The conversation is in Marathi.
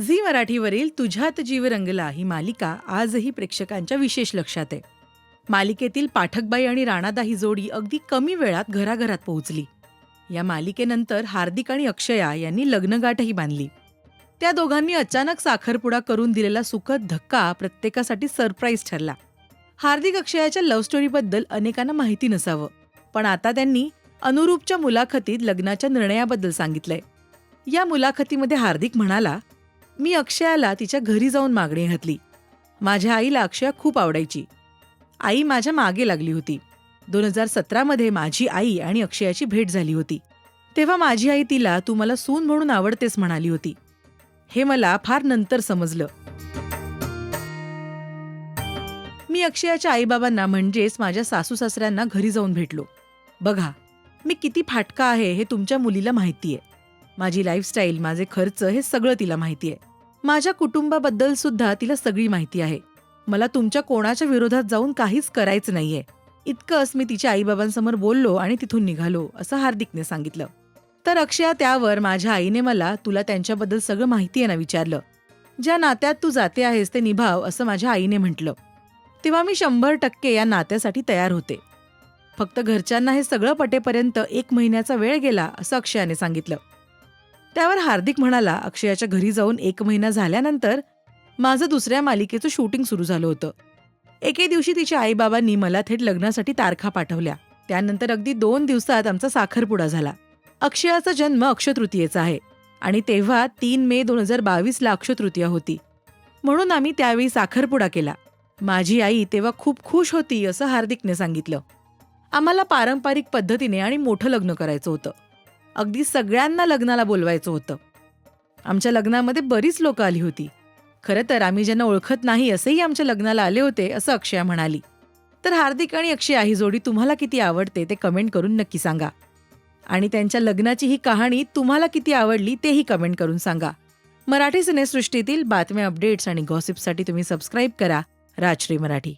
झी मराठीवरील तुझ्यात जीव रंगला ही मालिका आजही प्रेक्षकांच्या विशेष लक्षात आहे. मालिकेतील पाठकबाई आणि राणादा ही जोडी अगदी कमी वेळात घराघरात पोहोचली. या मालिकेनंतर हार्दिक आणि अक्षया यांनी लग्नगाठही बांधली. त्या दोघांनी अचानक साखरपुडा करून दिलेला सुखद धक्का प्रत्येकासाठी सरप्राईज ठरला. हार्दिक अक्षयाच्या लव्ह स्टोरीबद्दल अनेकांना माहिती नसावं, पण आता त्यांनी अनुरूपच्या मुलाखतीत लग्नाच्या निर्णयाबद्दल सांगितलंय. या मुलाखतीमध्ये हार्दिक म्हणाला, मी अक्षयाला तिच्या घरी जाऊन मागणी घातली. माझ्या आईला अक्षया खूप आवडायची. आई माझ्या मागे लागली होती. 2017 माझी आई आणि अक्षयाची भेट झाली होती. तेव्हा माझी आई तिला तू मला सून म्हणून आवडतेस म्हणाली होती. हे मला फार नंतर समजलं. मी अक्षयाच्या आईबाबांना म्हणजेच माझ्या सासू सासऱ्यांना घरी जाऊन भेटलो. बघा, मी किती फाटका आहे हे तुमच्या मुलीला माहितीये. माझी लाईफस्टाईल, माझे खर्च हे सगळं तिला माहितीये. माझ्या कुटुंबाबद्दल सुद्धा तिला सगळी माहिती आहे. मला तुमच्या कोणाच्या विरोधात जाऊन काहीच करायचं नाहीये. इतकंच मी तिच्या आईबाबांसमोर बोललो आणि तिथून निघालो, असं हार्दिकने सांगितलं. तर अक्षया त्यावर माझ्या आईने मला तुला त्यांच्याबद्दल सगळं माहिती आहे ना विचारलं. ज्या नात्यात तू जाते आहेस ते निभाव, असं माझ्या आईने म्हटलं. तेव्हा मी 100% या नात्यासाठी तयार होते. फक्त घरच्यांना हे सगळं पटेपर्यंत 1 महिन्याचा वेळ गेला, असं अक्षयाने सांगितलं. त्यावर हार्दिक म्हणाला, अक्षयाच्या घरी जाऊन 1 महिना झाल्यानंतर माझं दुसऱ्या मालिकेचं शूटिंग सुरू झालं होतं. एके दिवशी तिच्या आईबाबांनी मला थेट लग्नासाठी तारखा पाठवल्या. त्यानंतर अगदी 2 दिवसात आमचा साखरपुडा झाला. अक्षयाचा जन्म अक्षयतृतीयेचा आहे आणि तेव्हा 3 मे 2022 अक्षयतृतीया होती. म्हणून आम्ही त्यावेळी साखरपुडा केला. माझी आई तेव्हा खूप खुश होती, असं हार्दिकने सांगितलं. आम्हाला पारंपरिक पद्धतीने आणि मोठं लग्न करायचं होतं. अगदी सगळ्यांना लग्नाला बोलवायचं होतं. आमच्या लग्नामध्ये बरीच लोकं आली होती. खरं तर आम्ही ज्यांना ओळखत नाही असेही आमच्या लग्नाला आले होते, असं अक्षया म्हणाली. तर हार्दिक आणि अक्षया ही जोडी तुम्हाला किती आवडते ते कमेंट करून नक्की सांगा. आणि त्यांच्या लग्नाची ही कहाणी तुम्हाला किती आवडली तेही कमेंट करून सांगा. मराठी सिनेसृष्टीतील बातम्या, अपडेट्स आणि गॉसिपसाठी तुम्ही सबस्क्राईब करा राजश्री मराठी.